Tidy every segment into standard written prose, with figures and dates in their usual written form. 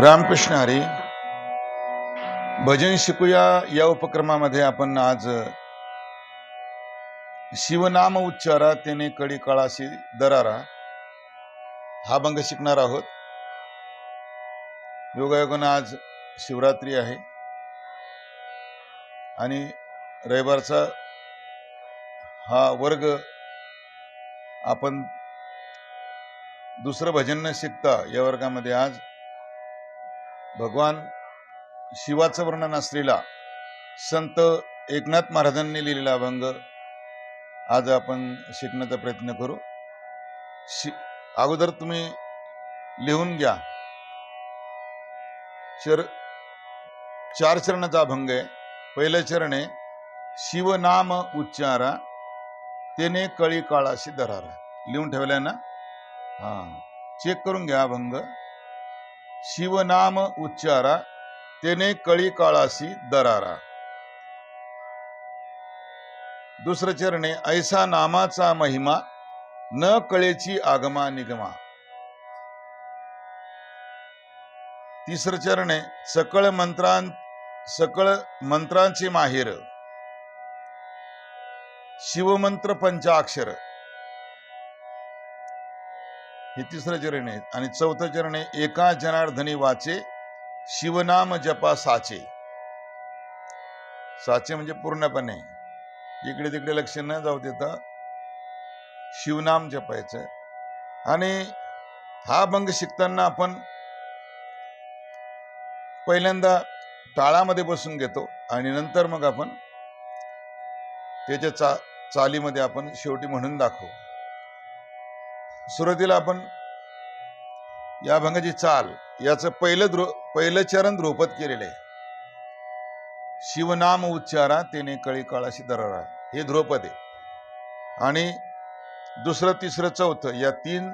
रामकृष्ण हरी. भजन शिकूया या उपक्रमामध्ये आपण आज शिवनाम उच्चारा तेने कडी काळाशी दरारा हा भंग शिकणार आहोत. योगायोगानं आज शिवरात्री आहे आणि रविवारचा हा वर्ग आपण दुसरं भजन न शिकता या वर्गामध्ये आज भगवान शिवाचं वर्णन असलेला संत एकनाथ महाराजांनी लिहिलेला अभंग आज आपण शिकण्याचा प्रयत्न करू. अगोदर तुम्ही लिहून घ्या. चार चरणाचा अभंग आहे. पहिलं चरण आहे शिवनाम उच्चारा तेने कळी काळाशी दरारा. लिहून ठेवलाय ना? हा, चेक करून घ्या अभंग. शिवनाम उच्चारा तेने कळी काळाशी दरारा. दुसरं चरण आहे ऐसा नामाचा महिमा न कळेची आगमा निगमा. तिसरं चरण आहे सकळ मंत्रांचे माहेर शिवमंत्र पंचाक्षर. हे तिसरं चरण आहे. आणि चौथं चरण आहे एका जनार्दनी वाचे शिवनाम जपा साचे. साचे म्हणजे पूर्णपणे इकडे तिकडे लक्ष न जाऊ देता शिवनाम जपायचं. आणि हा अभंग शिकताना आपण पहिल्यांदा टाळामध्ये बसून घेतो आणि नंतर मग आपण त्याच्या चालीमध्ये आपण शेवटी म्हणून दाखवू. सुरुवातीला आपण या अभंगाची चाल याचं पहिलं चरण ध्रुपद केलेलं आहे. शिवनाम उच्चारा तेने कळी काळाशी दरारा हे ध्रुपद आहे. आणि दुसरं तिसरं चौथं या तीन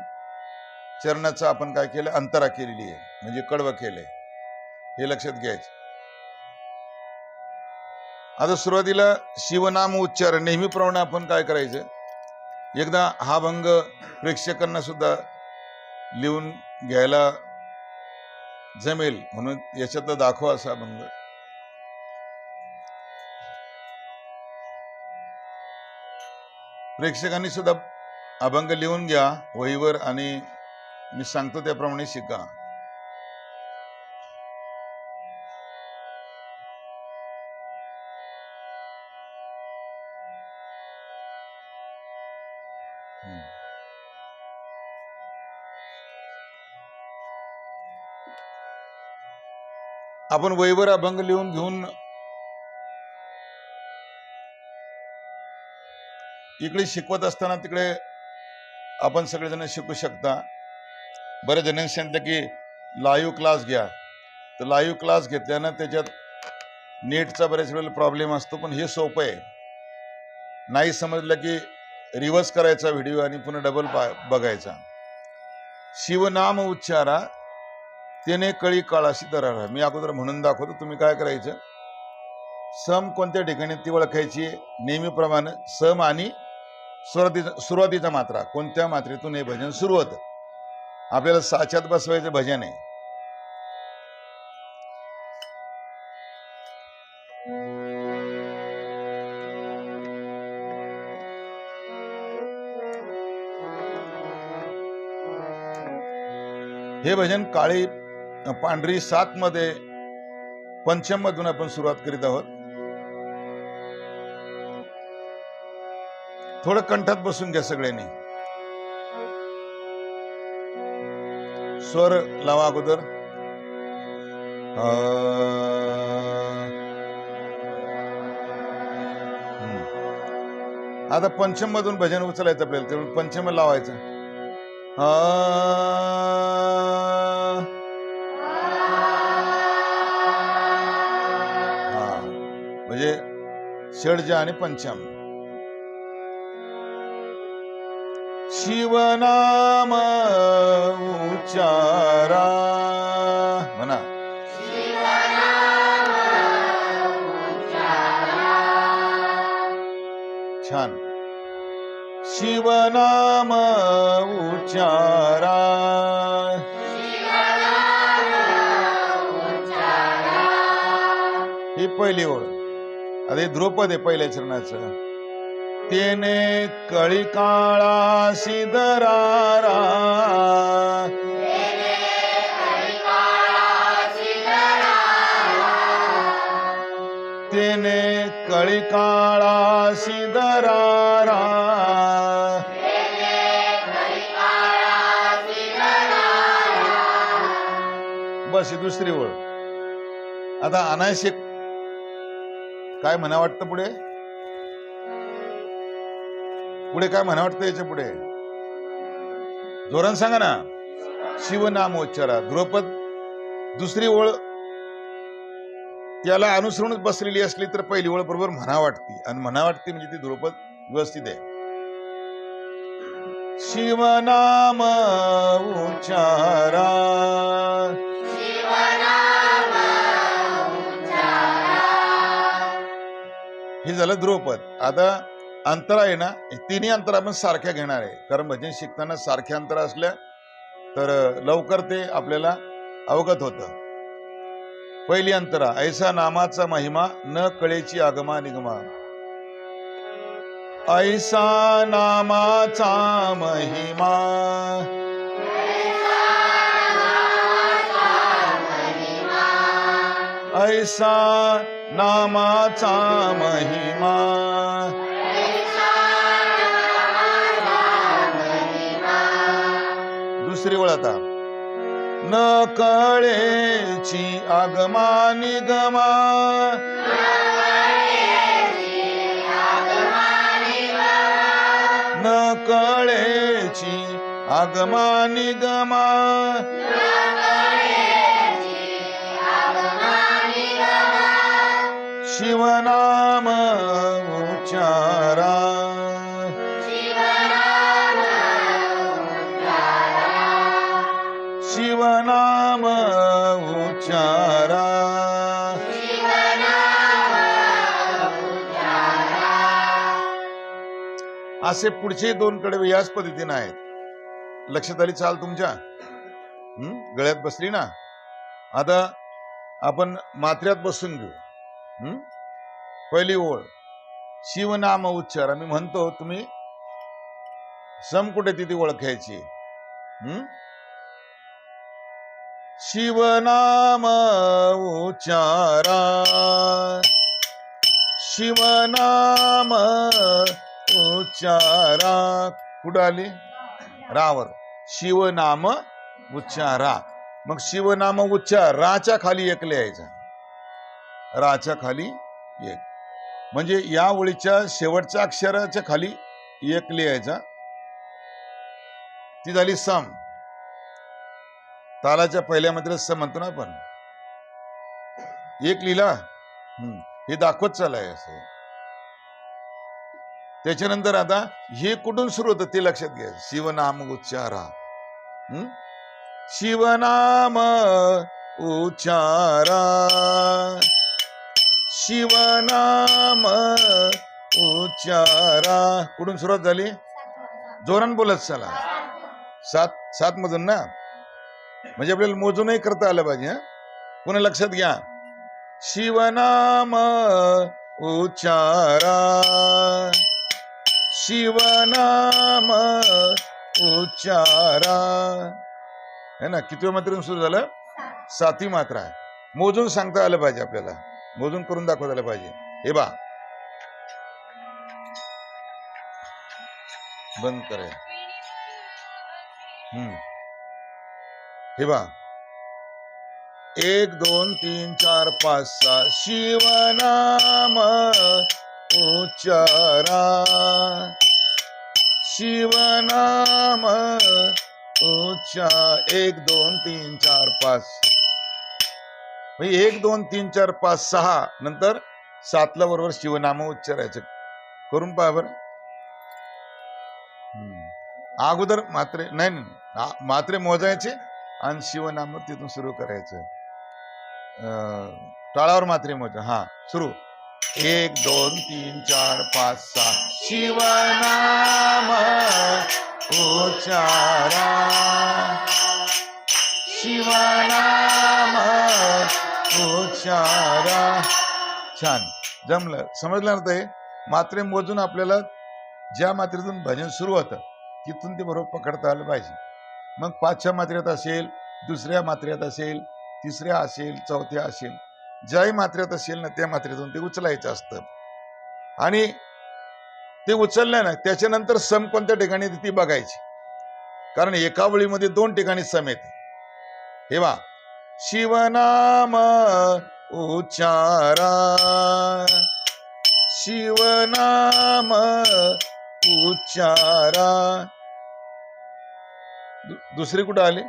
चरणाचं आपण काय केलं, अंतरा केलेली आहे, म्हणजे कडवं केलंय. हे लक्षात घ्यायचं. आता सुरुवातीला शिवनाम उच्चार नेहमीप्रमाणे आपण काय करायचं, एकदा हा भंग प्रेक्षकांना सुद्धा लिहून घ्यायला जमेल म्हणून याच्यात दाखवा असा भंग. प्रेक्षकांनी सुद्धा अभंग लिहून घ्या वहीवर आणि मी सांगतो त्याप्रमाणे शिका. आपण वहीवर अभंग लिहून घेऊन इकडे शिकवत असताना तिकडे आपण सगळेजण शिकू शकता. बरेच जणांनी सांगितलं की लाईव्ह क्लास घ्या, तर लाईव्ह क्लास घेतल्यानं त्याच्यात नेटचा बऱ्याच वेळेला प्रॉब्लेम असतो. पण हे सोपं आहे. नाही समजलं की रिव्हर्स करायचा व्हिडिओ आणि पुन्हा डबल बघायचा. शिवनाम उच्चारा तेने कळी काळाशी दरारा. मी अगोदर म्हणून दाखवतो, तुम्ही काय करायचं, सम कोणत्या ठिकाणी ती ओळखायची. नेहमीप्रमाणे सम आणि सुरुवातीचा मात्रा कोणत्या मात्रेतून हे भजन सुरू होतं. आपल्याला साच्यात बसवायचं भजन आहे. हे भजन काळी पांढरी 7 मध्ये पंचम मधून आपण सुरुवात करीत आहोत. थोडं कंठात बसून घ्या सगळ्यांनी. स्वर लावा अगोदर. आता पंचम मधून भजन उचलायचं आपल्याला, तेवढं पंचम लावायचं. म्हणजे षड्ज आणि पंचम. शिवनाम उच्चारा म्हणा. छान. शिवनाम उच्चारा ही पहिली ओळ. आता हे ध्रुपद आहे पहिल्या चरणाचं. तेने कळी काळा सिद्धरारा, तेने कळी काळा सिद्धरारा. बस ही दुसरी ओळ. आता अनायसे काय म्हणा वाटतं पुढे? पुढे काय म्हणा वाटतं याच्या पुढे? जोरान सांगा ना. शिवनामोच्चारा. ध्रुपद दुसरी ओळ त्याला अनुसरूनच बसलेली असली तर पहिली ओळ बरोबर म्हणा वाटती, आणि म्हणा वाटती म्हणजे ती ध्रुपद व्यवस्थित आहे. शिवनाम उच्चारा, हे झालं ध्रुपद. आता अंतरा आहे ना, तिन्ही अंतर आपण सारख्या घेणार आहे, कारण भजन शिकताना सारख्या अंतर असल्या तर लवकर ते आपल्याला अवगत होतं. पहिली अंतरा. ऐसा नामाचा महिमा न कळेची आगमा निगमा. ऐसा नामाचा महिमा, ऐसा नामाचा महिमा. दुसरी ओळ आता. न कळेची आगमा निगमा, न कळेची आगमा निगमा. शिवनाम उच्चारा, शिवनाम उच्चारा. असे पुढचे दोन कडवे याच पद्धतीने आहेत. लक्षात आली चाल तुमच्या? गळ्यात बसली ना. आता आपण मात्र्यात बसून घेऊ. पहिली ओळ. शिवनाम उच्चार. मी म्हणतो, तुम्ही सम कुठे तिथे ओळखायची. शिवनाम उच्चारा, शिवनाम उच्चारा. कुठं आली? रावर. शिवनाम उच्चारा. मग शिवनाम उच्चार राच्या खाली एक लिहायचा. राच्या खाली एक, म्हणजे या ओळीच्या शेवटच्या अक्षराच्या खाली एक लिहायचा. ती झाली सम. तालाच्या पहिल्या मात्र सम म्हणतो ना आपण. एक लिहिला, हे दाखवत चालाय असं. त्याच्यानंतर आता हे कुठून सुरू होतं ते लक्षात घ्या. शिवनाम उच्चारा. शिवनाम उच्चारा, शिवनाम उच्चारा. कुठून सुरुवात झाली? जोरान बोलत चला. सात मधून ना, म्हणजे आपल्याला मोजूनही करता आलं पाहिजे. पुन्हा लक्षात घ्या. शिवनाम उच्चारा, शिवनाम उच्चारा. है ना? किती मात्रेतून सुरू झालं? 7वी मात्रा. मोजून सांगता आलं पाहिजे आपल्याला, मोजून करून दाखवता आलं पाहिजे. हे बा, बंद करे. हे बा, 1 2 3 4 5 6. शिवनाम उच्चारा, शिवनाम उच्चार. 1 2 3 4 5. 1 2 3 4 5 6 नंतर 7ला बरोबर शिवनाम उच्चारायचं. करून पहा बरं. अगोदर मात्रे नाही, मात्रे मोजायचे आणि शिवनाम तिथून सुरू करायचं. टाळावर मात्रे मोजा. हा, सुरू. 1 2 3 4 5 6. शिवनाम उच्चारा, शिवनाम उच्चारा. छान जमलं, समजलं ना? ते मात्रे मोजून आपल्याला ज्या मात्रेतून भजन सुरू होतं तिथून ते बरोबर पकडता आलं पाहिजे. मग 5च्या मात्रेत असेल, दुसऱ्या मात्रेत असेल, तिसऱ्या असेल, चौथ्या असेल, ज्याही मात्रेत असेल ना त्या मात्रेतून ते उचलायचं असतं. आणि ते उचललं ना त्याच्यानंतर सम कोणत्या ठिकाणी ती बघायची, कारण एका वेळीमध्ये 2 ठिकाणी सम येते. हे बा, शिवनाम उच्चारा, शिवनाम उच्चारा. दुसरी कुठं आली?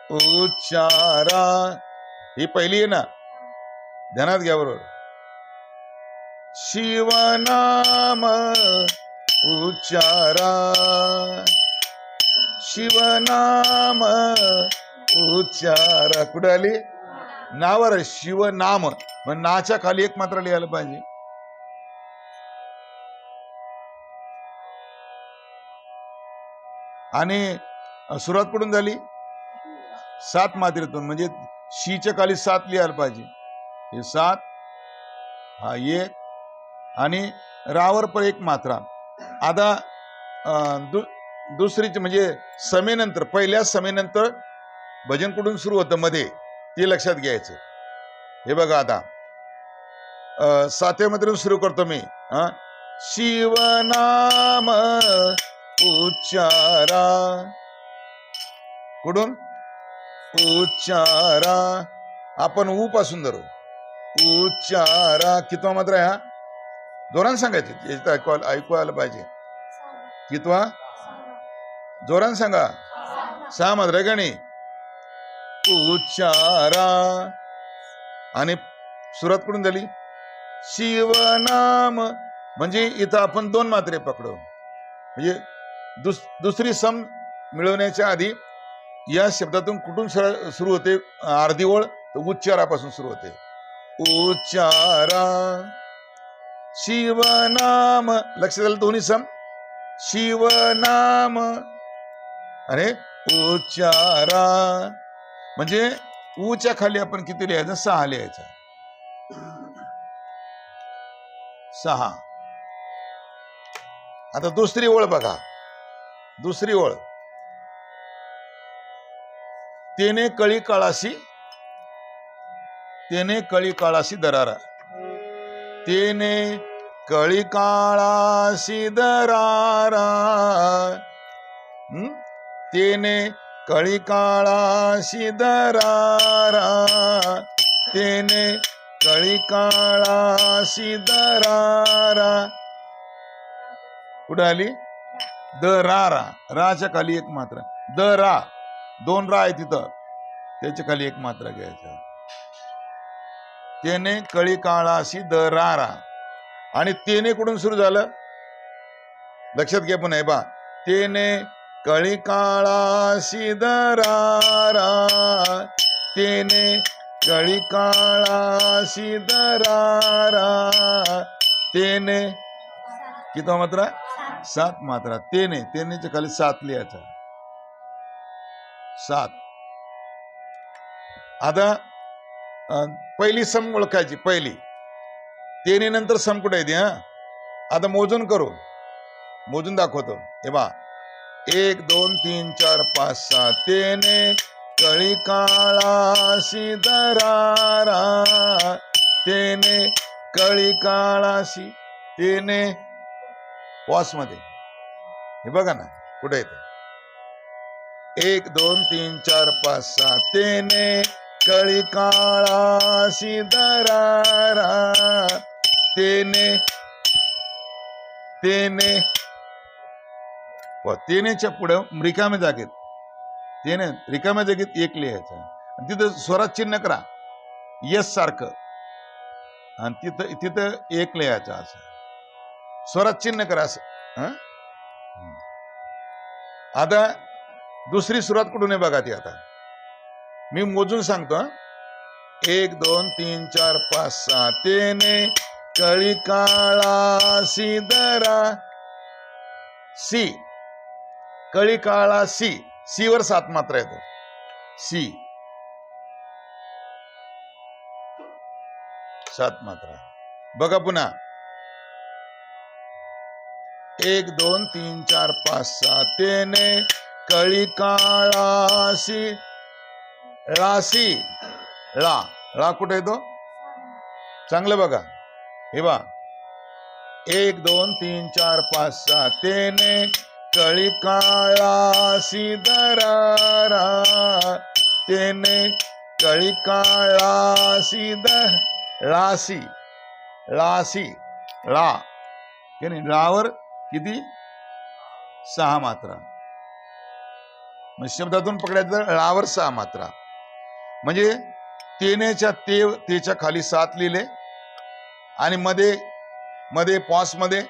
उच्चारा. ही पहिली आहे ना, ध्यानात घ्या बरोबर. शिवनाम उच्चारा, शिवनाम उच्चारा. कुठे आली? नावर शिवनाम, मग नाच्या खाली एक मात्र लिहायला पाहिजे. आणि सुरुवात कुठून झाली? 7 मात्रेतून, म्हणजे शीच्या खाली 7 लिहायला पाहिजे. हे 7, हा 1 आणि रावर पर 1 मात्रा. आता दुसरीचे म्हणजे समेनंतर, पहिल्या समेनंतर भजन कुठून सुरू होतं मध्ये ते लक्षात घ्यायचं. हे बघा, आता 7व्या मात्रेतून सुरू करतो मी. शिवनाम उच्चारा. कुठून? उच्चारा. आपण ऊ पासून धरू. उच्चारा. कितवा मात्र आहे हा? जोरान सांगायचे, ऐकू आलं पाहिजे. कितवा? जोरान सांगा. 6 मात्र आहे का नाही? उच्चारा. आणि सुरुवात कुठून झाली? शिवनाम. म्हणजे इथं आपण 2 मात्रे पकडू, म्हणजे दुसरी सम मिळवण्याच्या आधी या शब्दातून कुठून सुरू होते? अर्धी ओळ उच्चारापासून सुरू होते. उच्चारा. शिवनाम. लक्षात आलं? दोन्ही सम. शिवनाम अरे उच्चारा. म्हणजे ऊच्या खाली आपण किती लिहायचं? 6 लिहायचं. 6. आता दुसरी ओळ बघा. दुसरी ओळ, तेने कळी काळाशी, तेने कळी काळाशी दरारा. तेने कळी काळाशी दरारा. तेने कळी काळाशी दरारा. तेने कळी काळाशी दरारा. कुठे आली? दरारा. राच्या खाली 1 मात्रा. दरा, 2 रा आहे तिथं, त्याच्या खाली 1 मात्रा घ्यायचा. तेने कळी काळाशी दरारा. आणि तेने कुठून सुरू झालं? लक्षात घ्या पण आहे बा. तेने कळी काळाशी दरारा. तेने कळी काळाशी दरारा. तेने किती मात्रा? 7 मात्रा. तेने, तेनेच्या खाली 7 लिहायचा. 7. आता पहिली सम ओळखायची. पहिली तेने नंतर सम कुठे येते? आता मोजून करू, मोजून दाखवतो. हे बा, 1 2 3 4 5 6. तेने कळी काळाशी दरारा. तेने कळी काळाशी. तेने पॉस मध्ये. हे बघा ना कुठे येते? 1 2 3 4 5 6. तेने कळी काळाशी दरारा. तेने, तेने, तेनेच्या पुढे रिकाम्या जागेत, तेने रिकाम्या जागेत 1 लिहायचं. तिथं स्वरात चिन्ह करा यस सारखं, आणि तिथं तिथं 1 लिहायचं. असं स्वरात चिन्ह करा असं. आता दुसरी सुरुवात कुठून आहे बघा ती. आता मी मोजून सांगतो. 1 2 3 4 5 6. तेने कळी काळाशी दरा. सी, कळी काळाशी. सी वर 7 मात्रा येतो. सी. 7 मात्रा. बघा पुन्हा 1 2 3 4 5 6 तेने कळी काळासी राशी ळा ळा कुठे येतो चांगलं बघा हे बा 1 2 3 4 5 6 तेने कळी काळासी दरारा तेने कळी काळासी राशी राशी ळा ळावर किती 6 मात्रा. शब्दातून पकडायचं ळावर 6 मात्रा म्हणजे तेनेच्या तेच्या खाली 7 लिहिले आणि मध्ये मध्ये पॉस मध्ये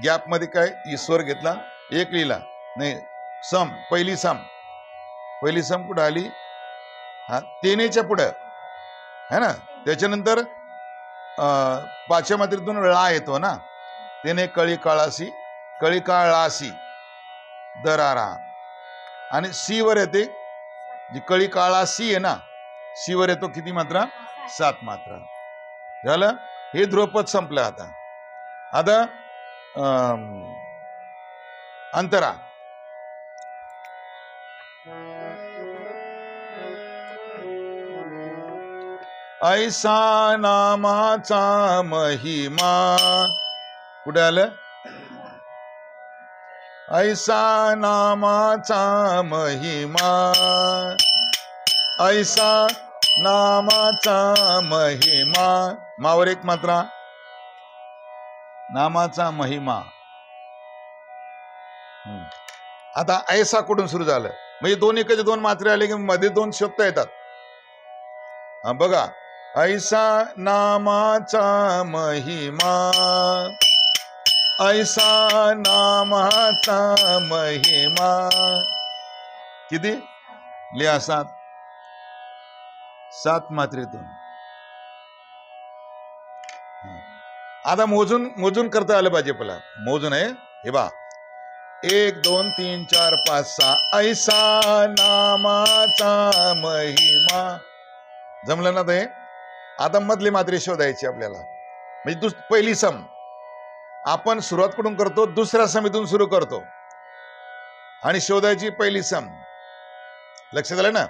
गॅप मध्ये काय ईश्वर घेतला 1 लिहिला नाही सम पहिली सम कुठं आली हा तेनेच्या पुढं है ना. त्याच्यानंतर 5व्या मात्रेतून ळा येतो ना तेने कळी काळासी दरारा आणि सी वर येते जी कळी काळासी आहे ना सी वर येतो किती मात्रा 7 मात्रा. झालं हे ध्रुवपद संपलं. आता अंतरा ऐसा नामाचा महिमा कुठे आलं ऐसा नामाचा महिमा ऐसा नामाचा महिमा मावर 1 मात्रा नामाचा महिमा. आता ऐसा कुठून सुरू झालं म्हणजे 2 एकच 2 मात्रे आले की मध्ये 2 शब्द येतात. बघा ऐसा नामाचा महिमा ऐसा नामाचा महिमा किती लिहा 7 मात्रेतून. आता मोजून करता आलं पाहिजे. पहिला मोजून आहे हे बा 1 2 3 4 5 6 ऐसा नामाचा महिमा जमलं ना ते. आता मधली मात्रे शोधायची आपल्याला म्हणजे पहिली सम आपण सुरुवात कुठून करतो दुसऱ्या समीतून सुरू करतो आणि शोधायची पहिली सम. लक्षात आलं ना.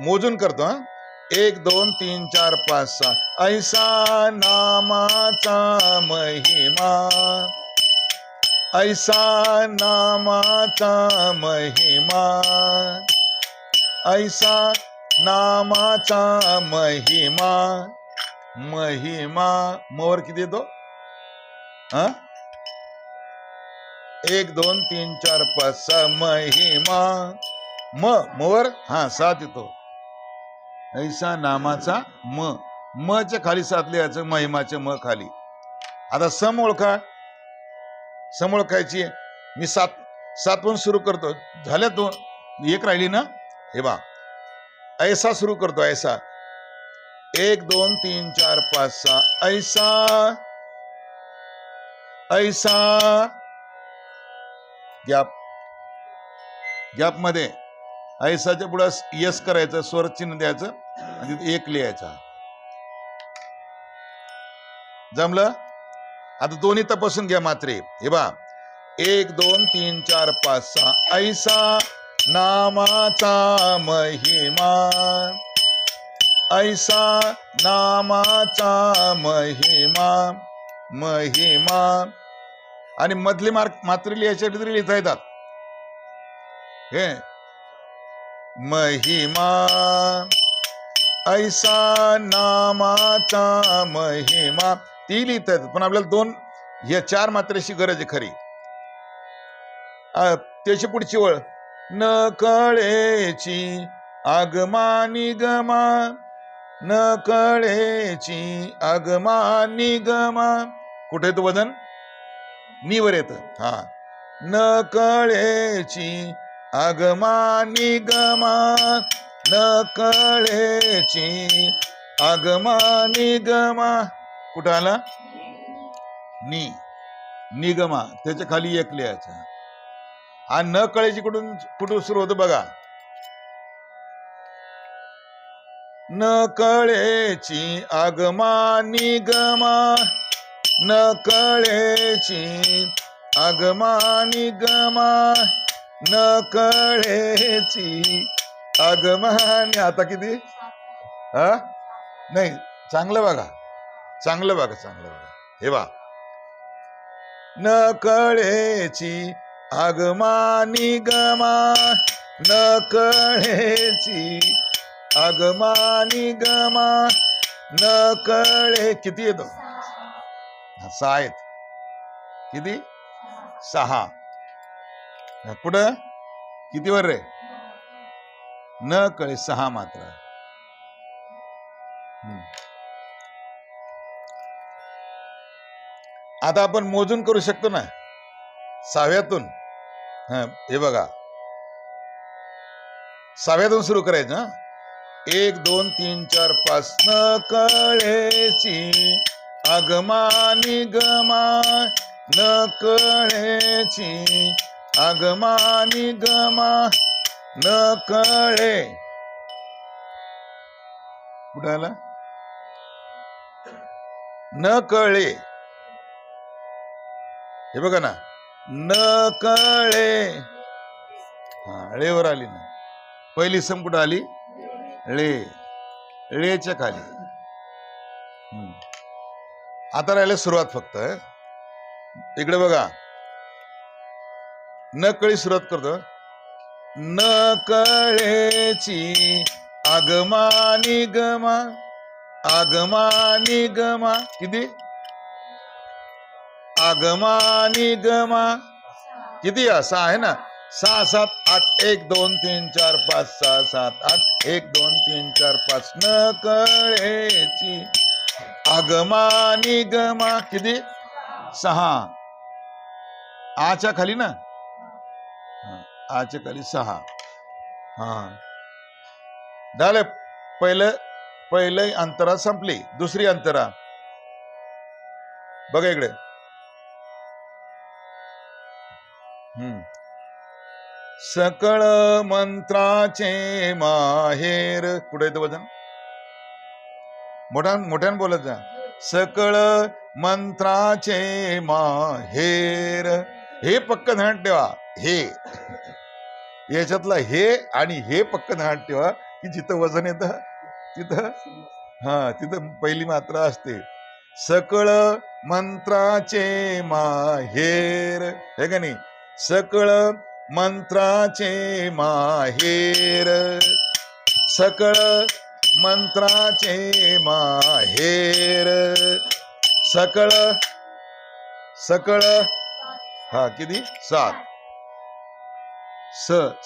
मोजून करतो 1 2 3 4 5 6 ऐसा नामाचा महिमा ऐसा नामाचा महिमा ऐसा नामाचा महिमा महिमा मोवर किती येतो 1 2 3 4 5 6 महिमा मोवर 7 येतो. ऐसा नामाचा म च्या खाली 7 लिहायचं महिमाच्या म खाली. आता सम ओळखायची मी 7 पण सुरू करतो झाल्या 2 1 राहिली ना हे बा ऐसा सुरू करतो ऐसा 1 2 3 4 5 6 ऐसा ऐसा गॅप मध्ये ऐसाच्या पुढे यस करायचं स्वर चिन्ह द्यायचं आणि 1 लिहायचा. जमलं. आता दोन्ही तपासून घ्या मात्रे हे बा 1 2 3 4 5 6 ऐसा नामाचा महिमा ऐसा नामाचा महिमा महिमा आणि मधली मात्रे लिहायच्या तरी लिहिता येतात. हे महिमा ऐसा नामाचा महिमा ती लिहिता येतात पण आपल्याला 2 या 4 मात्रेची गरज आहे खरी. त्याची पुढची वळ न कळेची आगमा निगमा न कळेची आगमा निगमा कुठे येतो वजन नीवर येत. न कळेची आगमा निगमा न कळेची आगमा निगमा कुठं आला निगमा त्याच्या खाली 1 लिहायचं. आणि न कळेची कुठून सुरू होतं बघा न कळेची आगमा निगमा, न कळेची आगमा निगमा, न कळेची आगमा. आता किती? हा नाही, चांगलं बघा, चांगलं बघा, चांगलं बघा. हे बा, न कळेची आगमा निगमा, न कळेची आगमा निगमा, न कळे. किती येतो? 6 आहेत. किती? 6. पुढं किती वर रे? न कळे 6 मात्रा. आता आपण मोजून करू शकतो ना 6व्यातून. हे बघा, 6व्यातून सुरू करायचं. 1 2 3 4 5. न कळेची आगमा निगमा, न कळेची आगमा निगमा, न कळे. कुठे आला? न कळे. हे बघा ना, न कळे. ळेवर आली ना. पहिली सम कुठं आली? ळे. ळेच्या खाली. आता राहिलं सुरुवात फक्त. इकडे बघा, न कळी सुरुवात करतो. न कळेची आगमा निगमा, आगमा निगमा. किती? आगमा निगमा. किती? 6 आहे ना. 6 7 8. 1 2 3 4 5 6 7 8. 1 2 3 4 5. न कळेची आगमा निगमा. किती? 6. आच्या खाली ना. आच्या खाली 6. झालं. पहिलं अंतरा संपली. दुसरी अंतरा बघा इकडे. सकळ मंत्राचे माहेर. कुठे येतं वजन? मोठ्यान बोलत जा. सकळ मंत्राचे माहेर. हे पक्क ध्यान ठेवा. हे याच्यातलं हे आणि हे पक्क ध्यान ठेवा की जिथं वजन येतं तिथं तिथं पहिली मात्रा असते. सकळ मंत्राचे माहेर. हे का नाही? सकळ मंत्राचे माहेर, सकळ मंत्राचे माहेर, सकळ सकळ. किती? 7.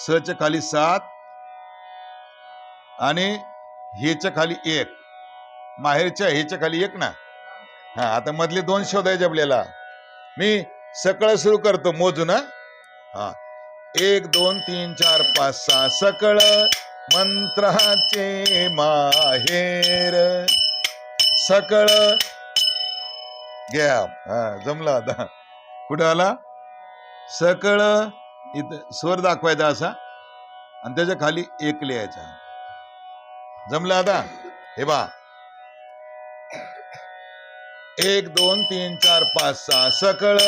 च्या खाली 7 आणि हेच्या खाली 1. माहेरच्या हेच्या खाली 1 ना. आता मधले 2 शोधायचे आपल्याला. मी सकळ सुरू करतो मोजून. 1 2 3 4 5 6. सकळ मंत्राचे माहेर, सकळ. घ्या. जमला आता. कुठं आला? सकळ. इथं स्वर दाखवायचा असा आणि त्याच्या खाली 1 लिहायचा. जमला आता? हे बा, 1 2 3 4 5 6. सकळ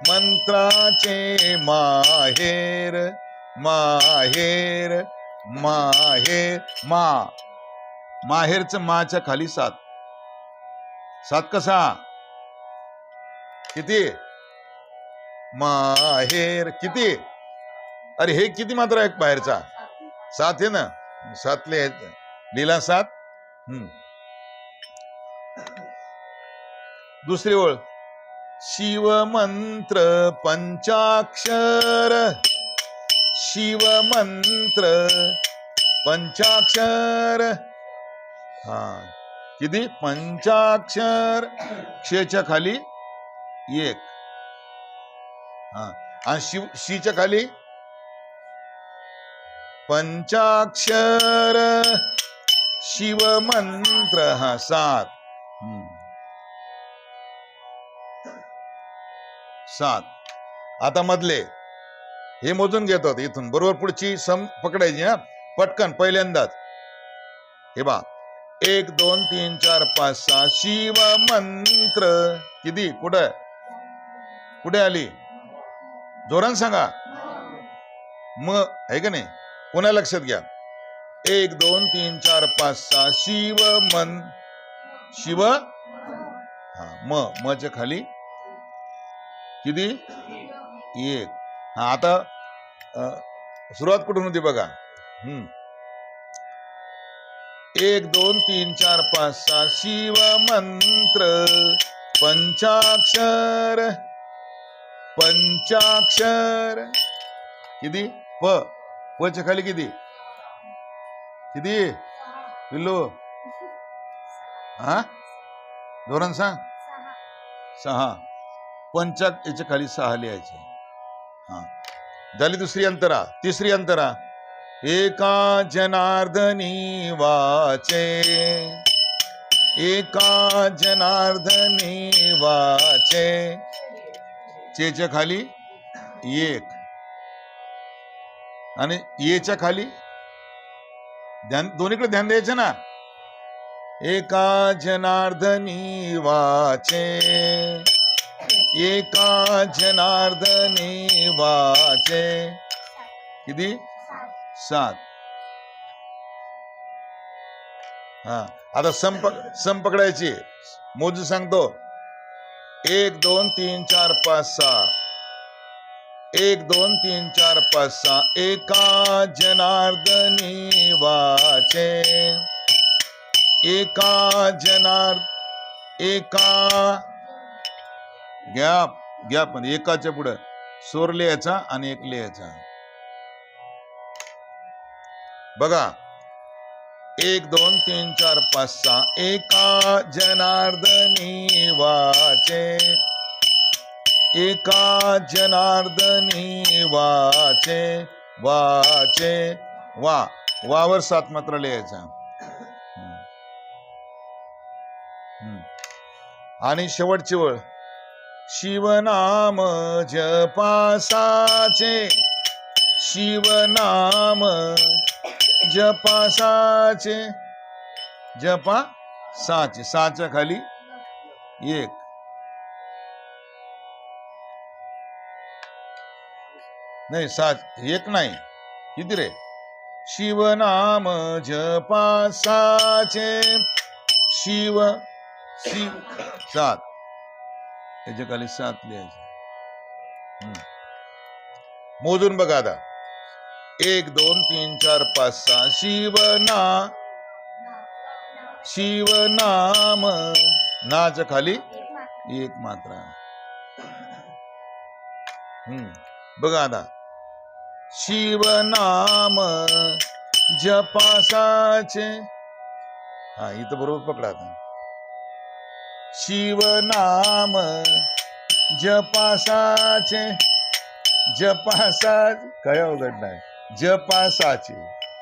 मंत्राचे माहेर, माहेर माहेर. माहेरचं माच्या खाली 7. 7 कसा? किती? माहेर. किती? अरे हे किती मात्रा आहे बाहेरचा? 7 आहे ना. 7 लिहायचं. लिहिला 7. दुसरी ओळ. शिवमंत्र पंचाक्षर, शिवमंत्र पंचाक्षर. किती? पंचाक्षर. क्षेच्या खाली 1. आणि शीच्या खाली पंचाक्षर शिवमंत्र. 7. 7. आता मधले हे मोजून घेतो. इथून बरोबर पुढची सम पकडायची. पटकन पहिल्यांदाच. हे बा, 1 2 3 4 5 6 शिव मंत्र किती कुठं कुठे आली जोरान सांगा म आहे का नाही पुन्हा लक्षात घ्या 1 2 3 4 5 6 शिव मन शिव हा म च्या खाली किती 1 हा आता सुरुवात कुठून होती बघा 1 2 3 4 5 6 शिव मंत्र पंचाक्षर पंचाक्षर किती प च्या खाली किती किती पिल्लू हा धोरण सांग 6 याच्या खाली 6 लिहायचे हा झाली दुसरी अंतरा तिसरी अंतरा एका जनार्दनी वाचे एका जनार्दनी वाचे च्या खाली 1 आणि येच्या खाली ध्यान दोन्हीकडे ध्यान द्यायचं ना एका जनार्दनी वाचे एका जनार्दनी वाचे किती 7 हा आता सम पकडायची मोजू सांगतो 1 2 3 4 5 6 1 2 3 4 5 6 एका जनार्दनी वाचे एका एका गॅप मध्ये एकाच्या पुढे सोर लिहायचा आणि 1 लिहायचा बघा 1 2 3 4 5 6 एका जनार्दनी वाचे एका जनार्दनी वाचे वाचे वावर 7 मात्र लिहायचा आणि शेवटची वळ शिवनाम जपासाचे शिवनाम जपासाचे जपा 6 च्या खाली 1 नाही 7 1 नाही किती रे शिवनाम जपासाचे शिव 7 त्याच्या खाली 7 लिहायचे मोजून बघा आता 1 2 3 4 5 6 शिवनाम नाच्या खाली 1 मात्रा बघा आता शिवनाम जपासाचे हा इथं बरोबर पकडा आता शिवनाम जपासाचे काय अवघड नाही जपासाचे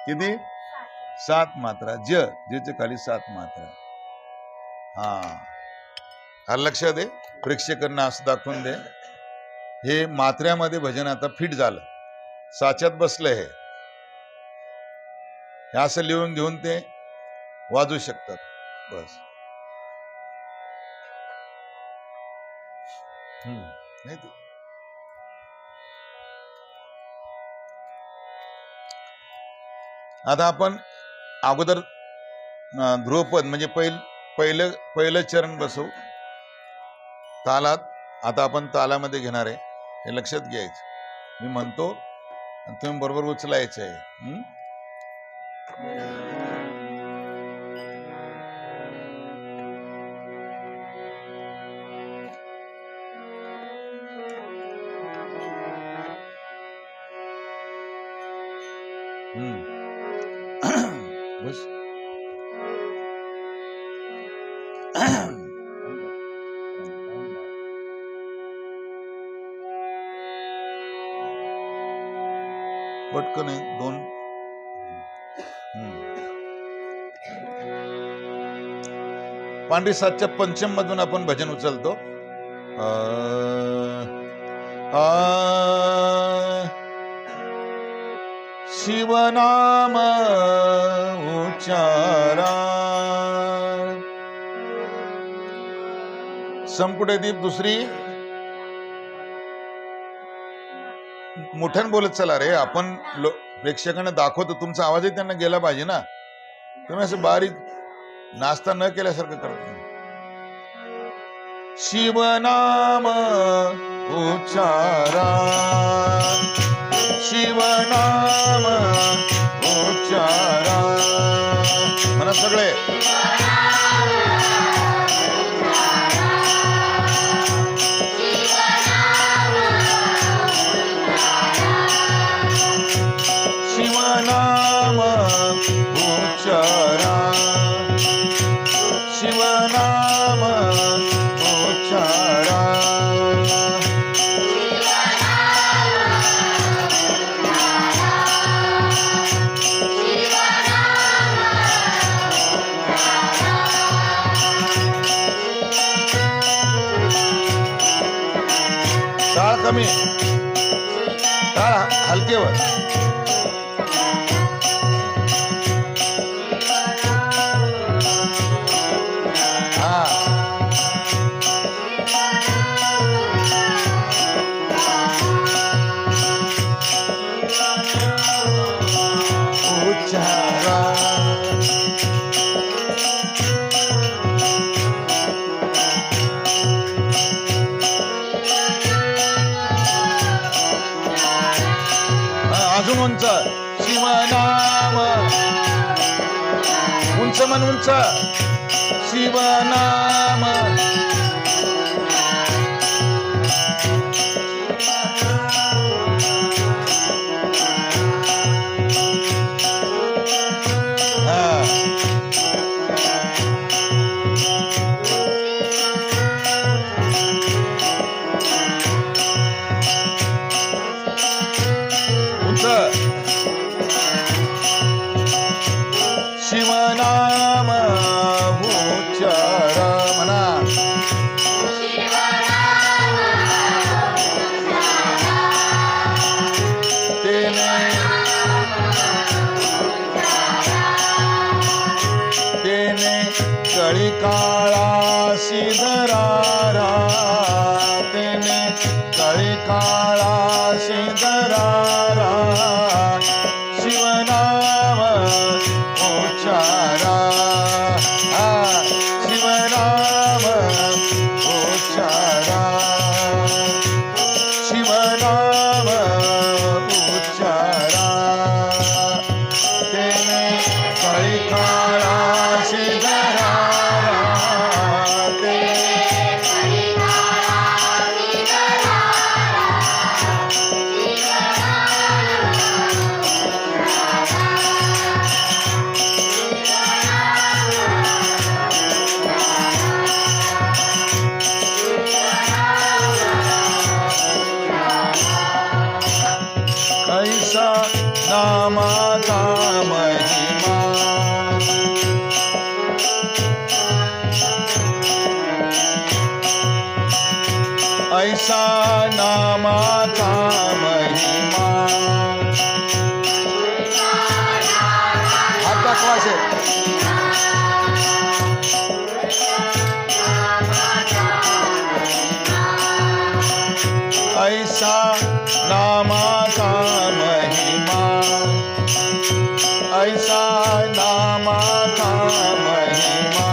किती 7 मात्रा ज्याच्या खाली 7 मात्रा हा लक्षात दे प्रेक्षकांना असं दाखवून दे हे मात्र्यामध्ये भजन आता फिट झालं साच्यात बसलं हे असं लिहून घेऊन ते वाजू शकतात बस नाही ते आता आपण अगोदर ध्रुवपद म्हणजे पहिलं चरण बसवू तालात आता आपण तालामध्ये घेणार आहे हे लक्षात घ्यायचं मी म्हणतो आणि तुम्ही बरोबर उचलायचं आहे बस पटकन आहे 2 पांढरी 7च्या पंचम मधून आपण भजन उचलतो शिवनाम उच्चारा. संपुटे दीप दुसरी. मोठ्यानं बोलत चला रे, आपण प्रेक्षकांना दाखवतो, तुमचा आवाजही त्यांना गेला पाहिजे ना. तुम्ही असं बारीक नाश्ता न केल्यासारखं करतो. शिवनाम उच्चारा, शिवनाम उच्चारा. म्हणा सगळे. शिवनाम उच्चारा, शिवनाम उच्चारा. टाळ कमी, टाळ हलकेवर. अजून उंच. शिवनाम उंच मन उंच. शिवनाम. शिवनाम उच्चारा. म्हणा. तेने कळी काळासी धरारा, तेने कळी काळासी धरारा. शिवनाम उच्चारा, शिवनाम उच्चारा, शिवनाम उच्चारा. तेने कळी काळासी धरारा, ऐसा नामाचा महिमा. ऐसा नामाचा महिमा. हात दाखवायचे. ऐसा नामाचा महिमा, ऐसा नामाचा महिमा.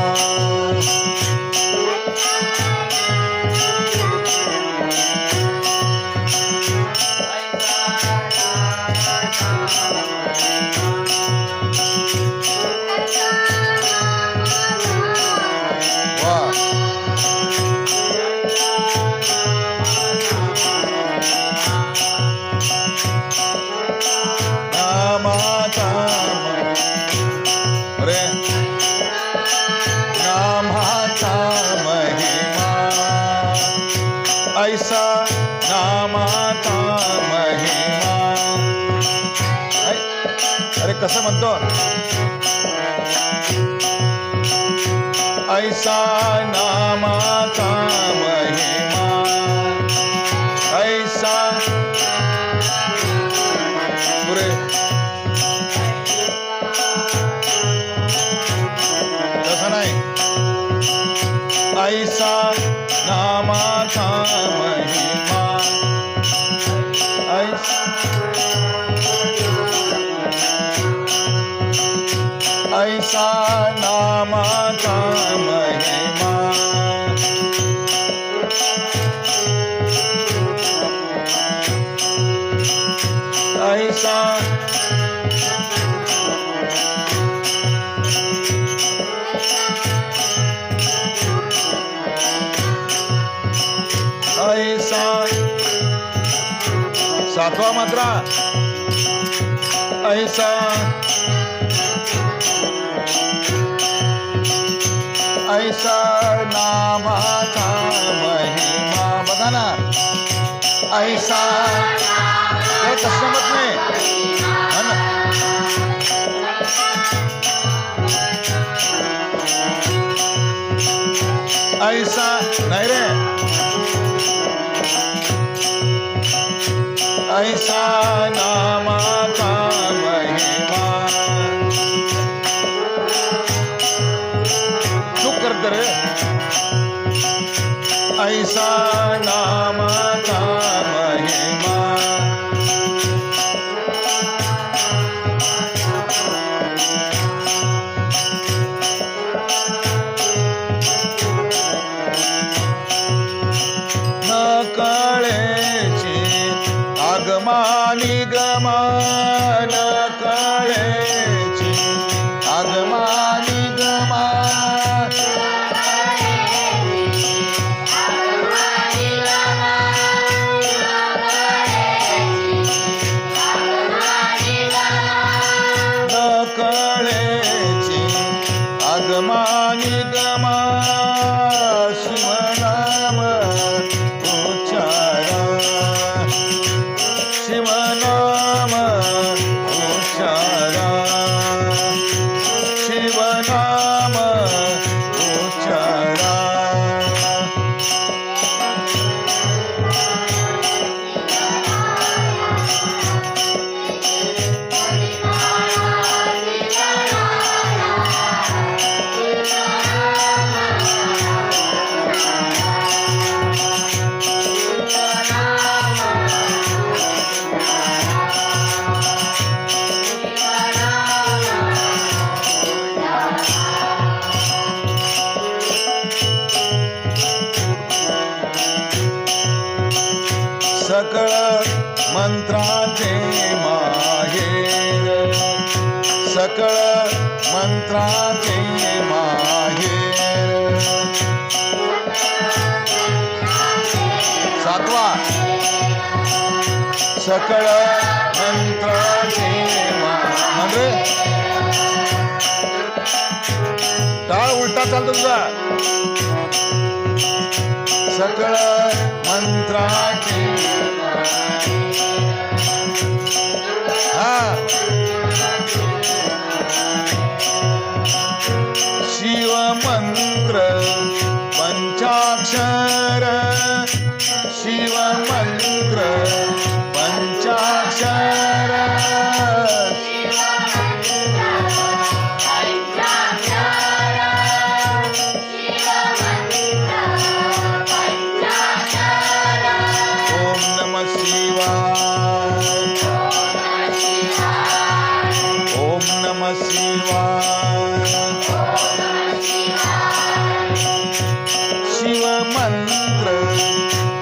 ऐसा नामाचा महिमा. अरे कसं म्हणतो. ऐसा नामाचा महिमा, ऐसा पुरे ऐसा नामाचा महिमा ऐसा ऐसा सातवा मात्रा ऐसा ऐसा नामाचा महिमा बघा ना ऐसा हे कसं मत नाही हा ना ऐसा नाही रे ऐसा नामाचा महिमा चूक करते रे ऐसा नामाचा महिमा न कळेची आगमानी गमान कळेची आगमानी गमान न कळेची आगमानी गमान शिवनाम उच्चारा शिवनाम उच्चारा शिवनाम उच्चारा सकळ मंत्राचे माहेर सकळ मंत्राचे माहेर सातवा सकळ मंत्राचे म्हणजे टाळ उलटा चालतो तुझा सकळ मंत्राचे हा शिव मंत्र पंचाक्षर शिव मंत्र पंचाक्षर ओम नमः शिवाय ओम नमः शिवाय शिव मंत्र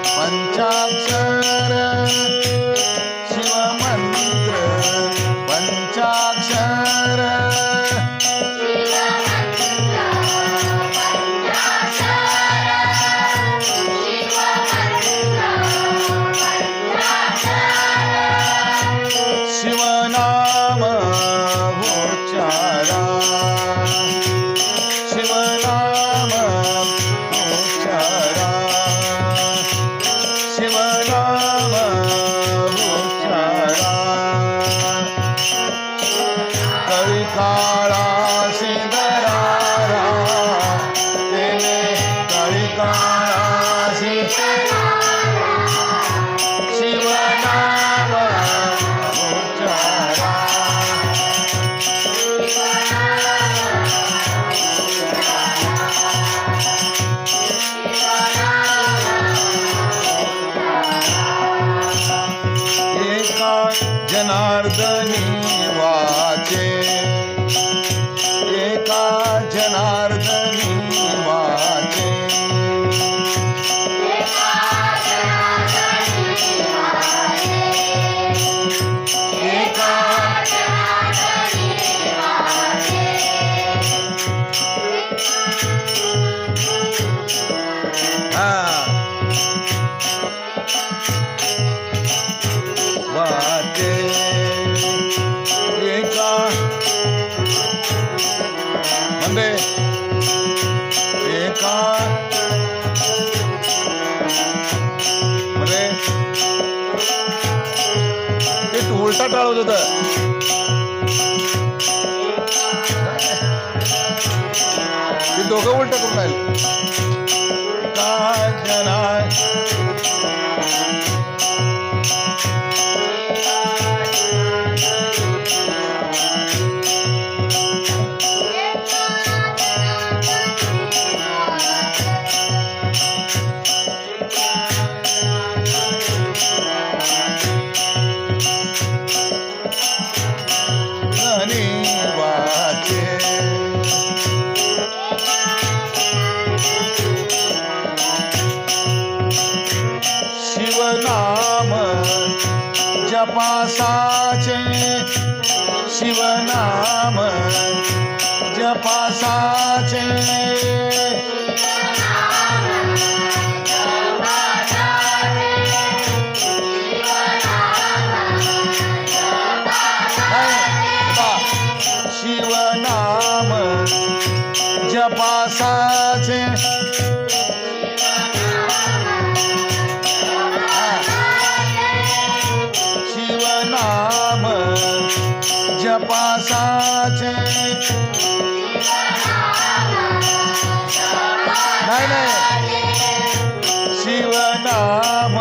पंचाक्षर शिव मंत्र पंचाक्षर शिवनाम उच्चारा शिवनाम उच्चारा शिवनाम उच्चारा कळी काळासी दरारा तेने कळी काळासी शिवनाम उच्चारा एका जनार्दनी वाचे एका म्हणजे ते उलटा टाळत होत ते दोघं उलट करून राहिले शिवनाम जपासाचे शिवनाम जपासाचे शिवनाम जपासाचे शिवनाम जपासाचे नाही शिवनाम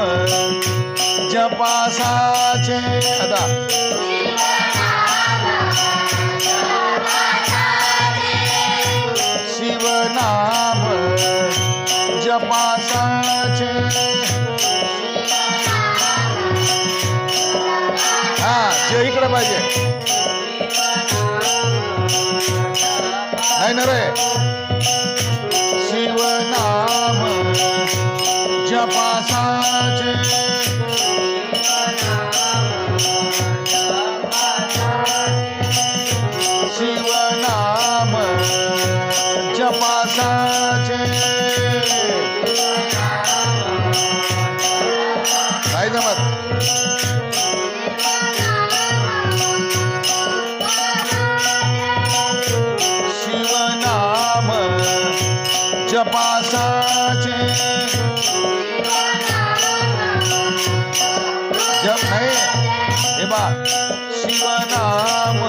जपासाचे आता शिवनाम जपासाचे हा जे इकडे पाहिजे नाही ना रे शिवनाम जपासाचे शिवनाम जपासाचे नाही जमत शिवनाम जपासाचे जप नाही हे बा शिवनाम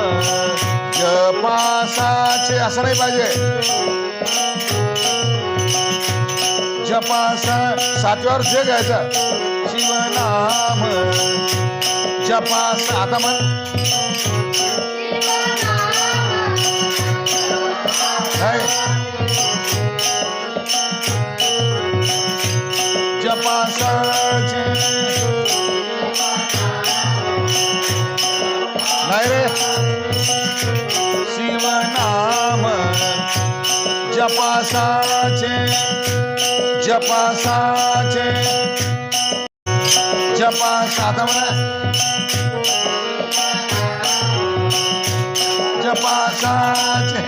जपासाचे असं नाही पाहिजे जपासा सातव्यावर जे घ्यायचं शिवनाम जपासा आता म्हण जपासाचे नाही रे शिवनाम जपासाचे जपासाचे जपासा आता म्हणा जपासाचे